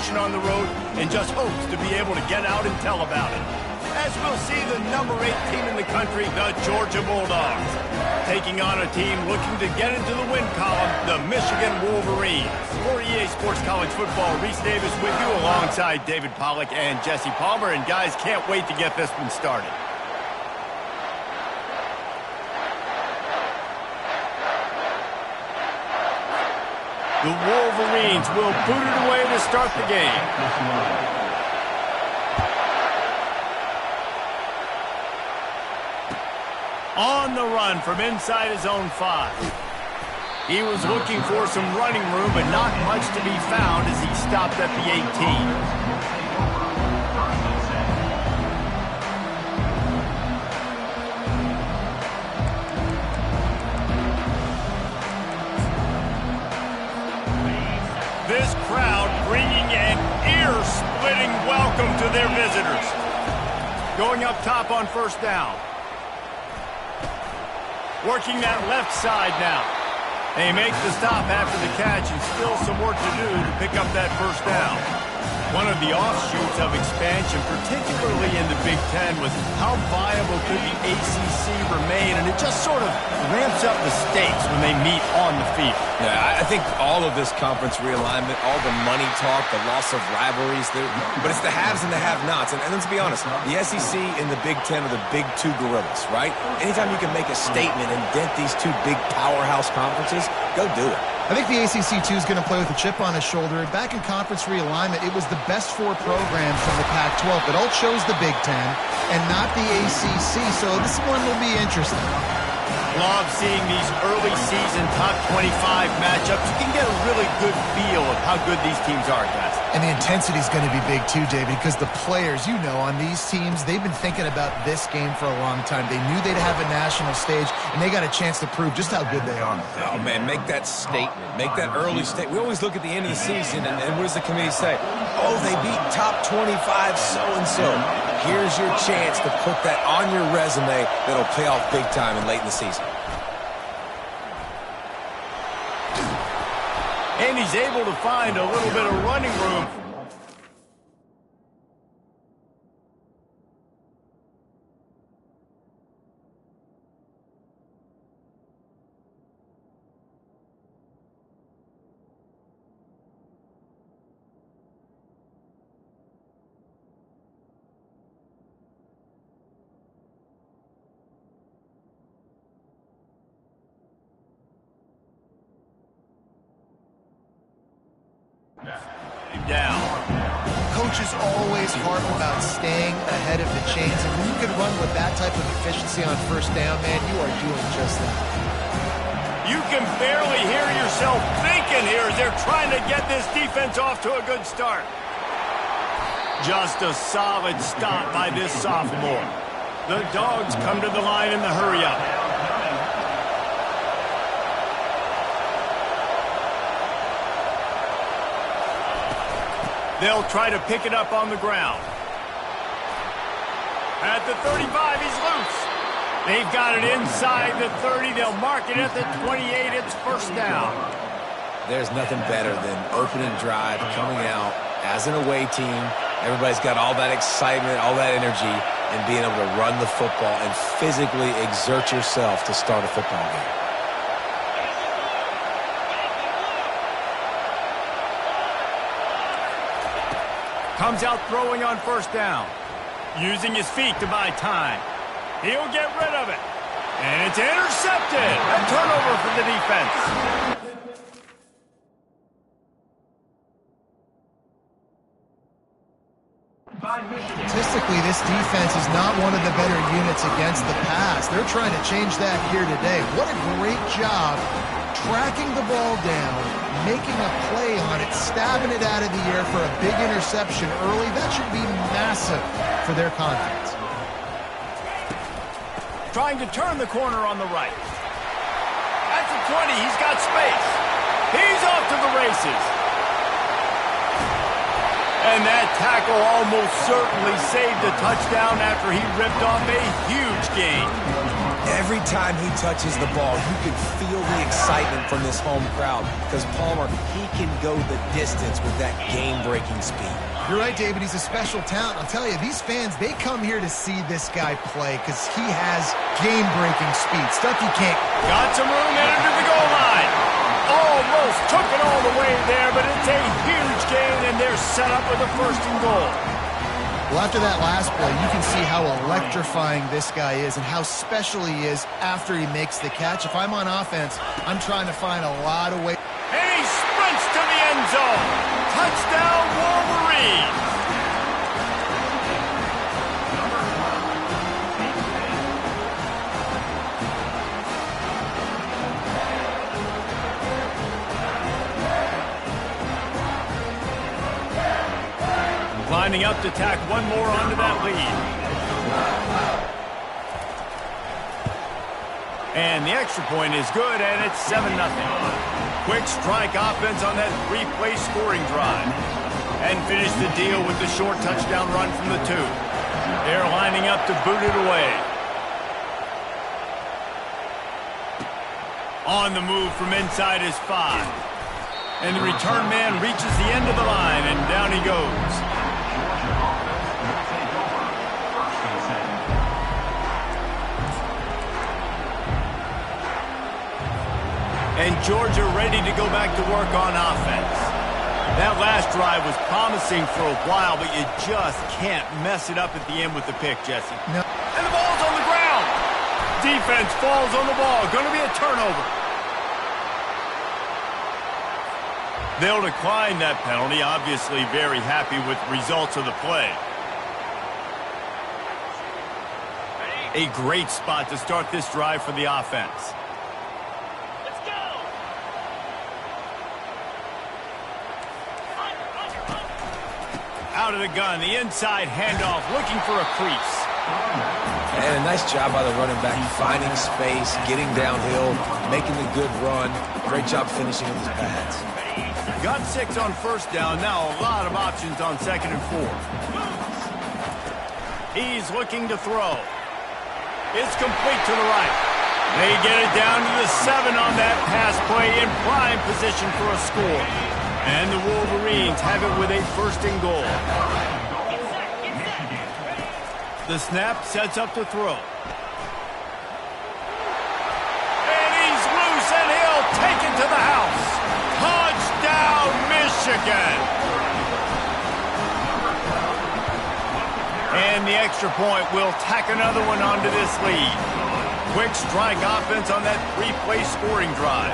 promotion on the road and just hopes to be able to get out and tell about it. As we'll see the number 8 team in the country, the Georgia Bulldogs, taking on a team looking to get into the win column, the Michigan Wolverines. For EA Sports College Football, Reese Davis with you alongside David Pollack and Jesse Palmer. And guys, can't wait to get this one started. The Wolverines will boot it away to start the game. On the run from inside his own 5. He was looking for some running room, but not much to be found as he stopped at the 18. This crowd bringing an ear-splitting welcome to their visitors. Going up top on first down. Working that left side now. They make the stop after the catch and still some work to do to pick up that first down. One of the offshoots of expansion, particularly in the Big Ten, was how viable could the ACC remain, and it just sort of ramps up the stakes when they meet on the field. Yeah, I think all of this conference realignment, all the money talk, the loss of rivalries, but it's the haves and the have-nots. And let's be honest, the SEC and the Big Ten are the big two gorillas, right? Anytime you can make a statement and dent these two big powerhouse conferences, go do it. I think the ACC, too, is going to play with a chip on his shoulder. Back in conference realignment, it was the best 4 programs from the Pac-12 that all chose the Big Ten and not the ACC, so this one will be interesting. Love seeing these early season top 25 matchups. You can get a really good feel of how good these teams are, guys. And the intensity is going to be big too, David, because the players, you know, on these teams, they've been thinking about this game for a long time. They knew they'd have a national stage, and they got a chance to prove just how good they are. Oh, man, make that statement. Make that early statement. We always look at the end of the season, and what does the committee say? Oh, they beat top 25 so-and-so. Here's your chance to put that on your resume that'll pay off big time and late in the season. And he's able to find a little bit of running room. Down. Coaches always harp about staying ahead of the chains, and when you can run with that type of efficiency on first down, man, you are doing just that. You can barely hear yourself thinking here as they're trying to get this defense off to a good start. Just a solid stop by this sophomore. The Dogs come to the line in the hurry-up. They'll try to pick it up on the ground. At the 35, he's loose. They've got it inside the 30. They'll mark it at the 28. It's first down. There's nothing better than opening drive, coming out as an away team. Everybody's got all that excitement, all that energy, and being able to run the football and physically exert yourself to start a football game. Comes out throwing on first down. Using his feet to buy time. He'll get rid of it. And it's intercepted. A turnover for the defense. Statistically, this defense is not one of the better units against the pass. They're trying to change that here today. What a great job tracking the ball down, making a play on it, stabbing it out of the air for a big interception early. That should be massive for their confidence. Trying to turn the corner on the right. At the 20, he's got space. He's off to the races. And that tackle almost certainly saved a touchdown after he ripped off a huge gain. Every time he touches the ball, you can feel the excitement from this home crowd because Palmer, he can go the distance with that game-breaking speed. You're right, David. He's a special talent. I'll tell you, these fans, they come here to see this guy play because he has game-breaking speed, stuff you can't. Got some room into the goal line. Almost took it all the way there, but it's a huge gain, and they're set up with a first and goal. Well, after that last play, you can see how electrifying this guy is and how special he is after he makes the catch. If I'm on offense, I'm trying to find a lot of ways. And he sprints to the end zone. Touchdown, Wolverines. Lining up to tack one more onto that lead. And the extra point is good, and it's 7-0. Quick strike offense on that three-play scoring drive. And finish the deal with the short touchdown run from the 2. They're lining up to boot it away. On the move from inside his 5. And the return man reaches the end of the line, and down he goes. And Georgia ready to go back to work on offense. That last drive was promising for a while, but you just can't mess it up at the end with the pick, Jesse. No. And the ball's on the ground. Defense falls on the ball. Going to be a turnover. They'll decline that penalty. Obviously very happy with the results of the play. A great spot to start this drive for the offense. Out of the gun, the inside handoff, looking for a crease. And a nice job by the running back, finding space, getting downhill, making a good run. Great job finishing with his pads. Got 6 on first down, now a lot of options on 2nd and 4. He's looking to throw. It's complete to the right. They get it down to the 7 on that pass play, in prime position for a score. And the Wolverines have it with a first and goal. The snap sets up to throw. And he's loose, and he'll take it to the house. Touchdown, Michigan! And the extra point will tack another one onto this lead. Quick strike offense on that three-play scoring drive.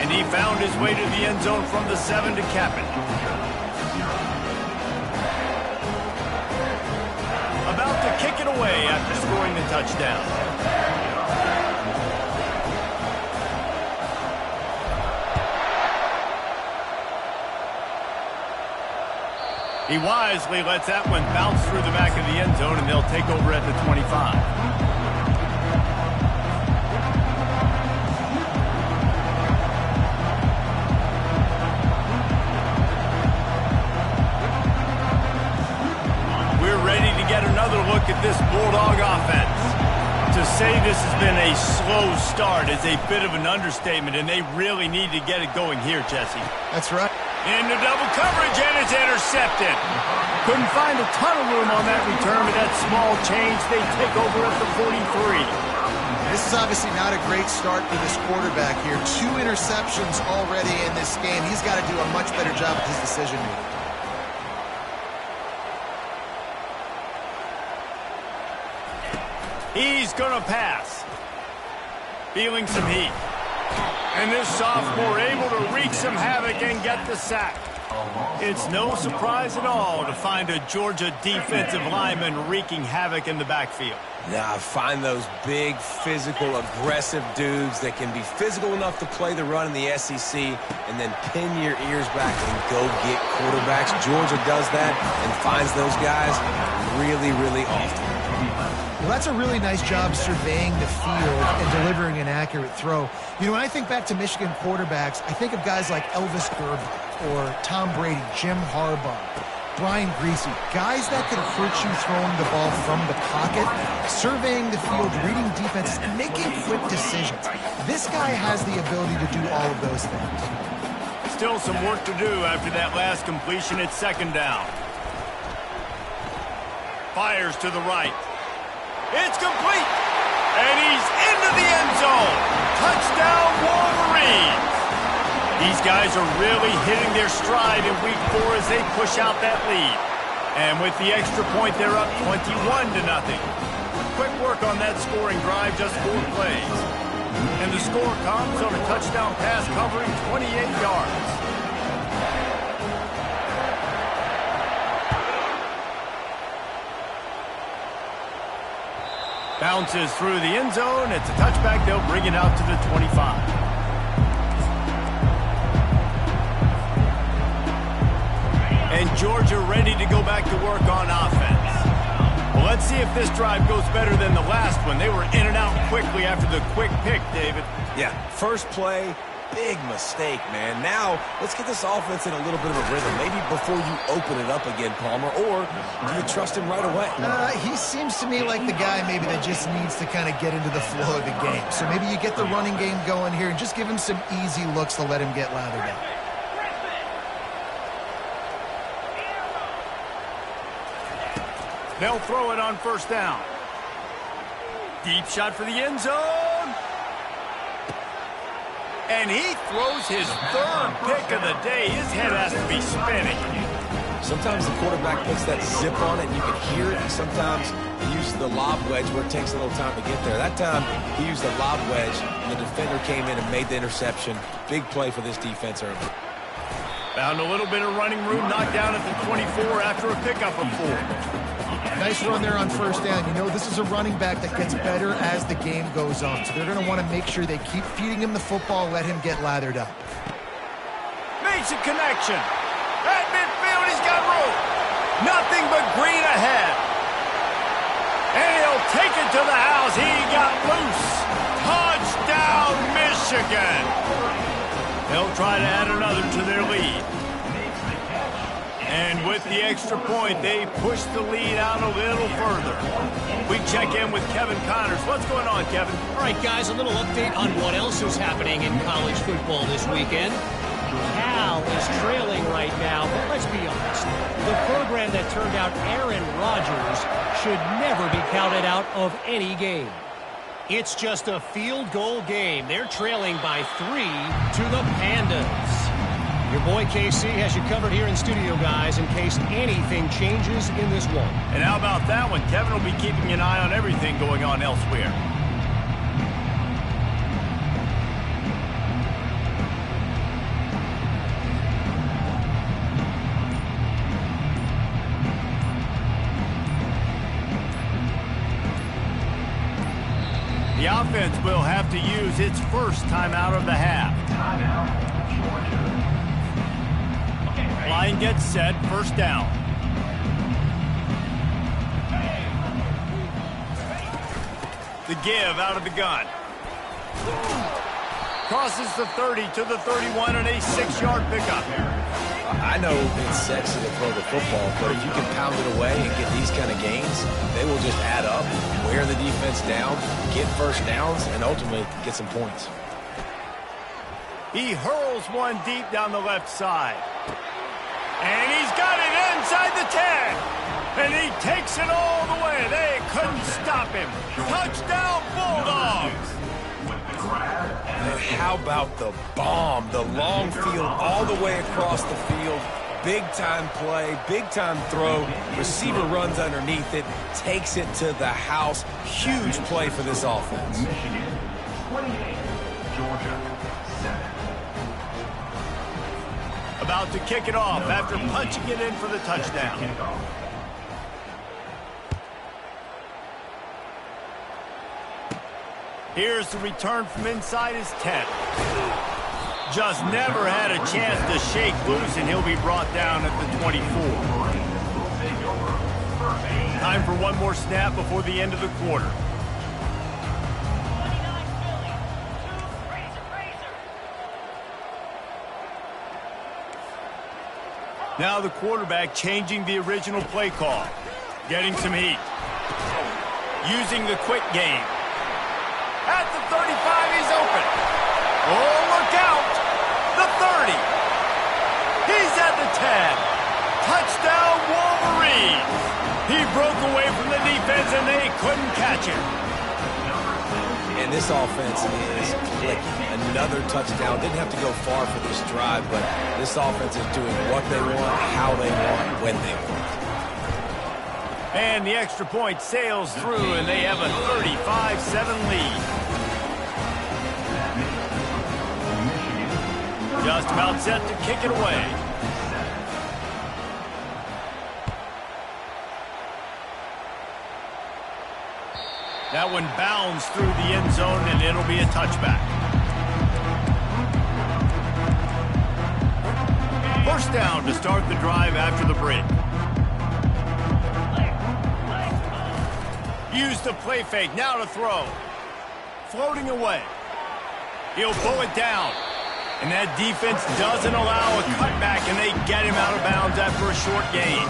And he found his way to the end zone from the 7 to cap it. About to kick it away after scoring the touchdown. He wisely lets that one bounce through the back of the end zone, and they'll take over at the 25. Another look at this Bulldog offense. To say this has been a slow start is a bit of an understatement, and they really need to get it going here, Jesse. That's right. Into double coverage, and it's intercepted. Couldn't find a ton of room on that return, but that small change, they take over at the 43. This is obviously not a great start for this quarterback here. 2 interceptions already in this game. He's got to do a much better job with his decision making. He's going to pass. Feeling some heat. And this sophomore able to wreak some havoc and get the sack. It's no surprise at all to find a Georgia defensive lineman wreaking havoc in the backfield. Now, find those big, physical, aggressive dudes that can be physical enough to play the run in the SEC and then pin your ears back and go get quarterbacks. Georgia does that and finds those guys really, really often. Well, that's a really nice job surveying the field and delivering an accurate throw. You know, when I think back to Michigan quarterbacks, I think of guys like Elvis Grbac or Tom Brady, Jim Harbaugh. Brian Griese, guys that could hurt you throwing the ball from the pocket, surveying the field, reading defenses, and making quick decisions. This guy has the ability to do all of those things. Still some work to do after that last completion at second down. Fires to the right. It's complete. And he's into the end zone. Touchdown, Wolverines. These guys are really hitting their stride in week 4 as they push out that lead. And with the extra point, they're up 21-0. Quick work on that scoring drive, just 4 plays. And the score comes on a touchdown pass covering 28 yards. Bounces through the end zone. It's a touchback. They'll bring it out to the 25. And Georgia ready to go back to work on offense. Well, let's see if this drive goes better than the last one. They were in and out quickly after the quick pick, David. Yeah, first play, big mistake, man. Now, let's get this offense in a little bit of a rhythm. Maybe before you open it up again, Palmer, or do you trust him right away? He seems to me like the guy maybe that just needs to kind of get into the flow of the game. So maybe you get the running game going here and just give him some easy looks to let him get lathered up. They'll throw it on first down. Deep shot for the end zone. And he throws his 3rd pick of the day. His head has to be spinning. Sometimes the quarterback puts that zip on it and you can hear it. And sometimes he uses the lob wedge where it takes a little time to get there. That time he used the lob wedge and the defender came in and made the interception. Big play for this defense early. Found a little bit of running room, knocked down at the 24 after a pickup of 4. Nice run there on first down. You know, this is a running back that gets better as the game goes on. So they're going to want to make sure they keep feeding him the football, let him get lathered up. Makes a connection. At midfield, he's got room. Nothing but green ahead. And he'll take it to the house. He got loose. Touchdown, Michigan. They'll try to add another to their lead. And with the extra point, they push the lead out a little further. We check in with Kevin Connors. What's going on, Kevin? All right, guys, a little update on what else is happening in college football this weekend. Cal is trailing right now, but let's be honest. The program that turned out Aaron Rodgers should never be counted out of any game. It's just a field goal game. They're trailing by 3 to the Pandas. Your boy KC has you covered here in studio, guys, in case anything changes in this one. And how about that one? Kevin will be keeping an eye on everything going on elsewhere. The offense will have to use its first timeout of the half. Line gets set, first down. The give out of the gun. Crosses the 30 to the 31 and a 6-yard pickup. I know it's sexy to throw the football, but if you can pound it away and get these kind of gains, they will just add up, wear the defense down, get first downs, and ultimately get some points. He hurls one deep down the left side. And he's got it inside the 10. And he takes it all the way. They couldn't stop him. Touchdown, Bulldogs. And how about the bomb? The long field all the way across the field. Big-time play, big-time throw. Receiver runs underneath it, takes it to the house. Huge play for this offense. Michigan, 28. Georgia, 7. About to kick it off after punching it in for the touchdown. Here's the return from inside his 10. Just never had a chance to shake loose, and he'll be brought down at the 24. Time for one more snap before the end of the quarter. Now the quarterback changing the original play call. Getting some heat. Using the quick game. At the 35, he's open. Oh, look out. The 30. He's at the 10. Touchdown, Wolverines. He broke away from the defense, and they couldn't catch him. And this offense is clicking. Another touchdown. Didn't have to go far for this drive, but this offense is doing what they want, how they want, when they want. And the extra point sails through, and they have a 35-7 lead. Just about set to kick it away. That one bounds through the end zone, and it'll be a touchback. First down to start the drive after the break. Use the play fake, now to throw. Floating away. He'll pull it down. And that defense doesn't allow a cutback, and they get him out of bounds after a short gain.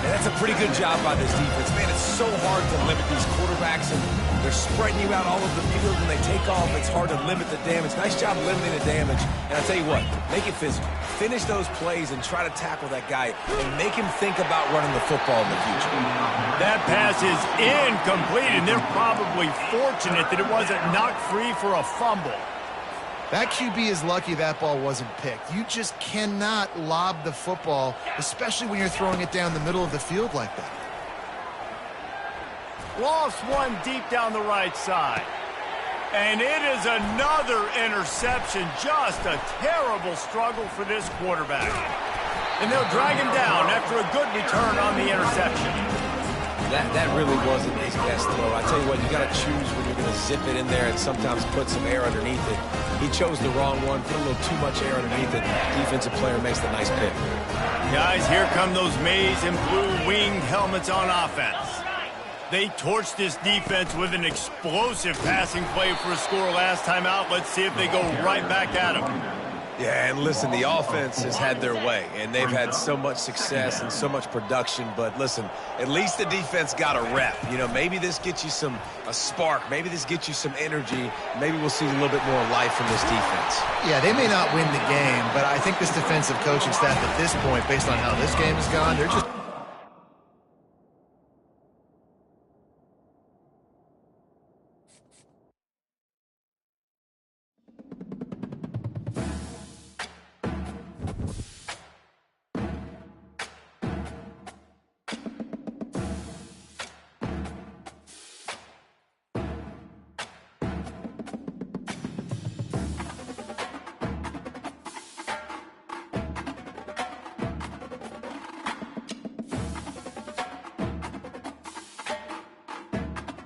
And that's a pretty good job by this defense. Man, it's so hard to limit these quarterbacks, and they're spreading you out all over the field. When they take off, it's hard to limit the damage. Nice job limiting the damage. And I'll tell you what, make it physical. Finish those plays and try to tackle that guy and make him think about running the football in the future. That pass is incomplete, and they're probably fortunate that it wasn't knocked free for a fumble. That QB is lucky that ball wasn't picked. You just cannot lob the football, especially when you're throwing it down the middle of the field like that. Lost one deep down the right side. And it is another interception. Just a terrible struggle for this quarterback. And they'll drag him down after a good return on the interception. That really wasn't his best throw. I tell you what, you got to choose when you're going to zip it in there and sometimes put some air underneath it. He chose the wrong one, put a little too much air underneath it. Defensive player makes the nice pick. Guys, here come those maize and blue winged helmets on offense. They torched this defense with an explosive passing play for a score last time out. Let's see if they go right back at him. Yeah, and listen, the offense has had their way, and they've had so much success and so much production. But listen, at least the defense got a rep. You know, maybe this gets you a spark. Maybe this gets you some energy. Maybe we'll see a little bit more life from this defense. Yeah, they may not win the game, but I think this defensive coaching staff at this point, based on how this game has gone, they're just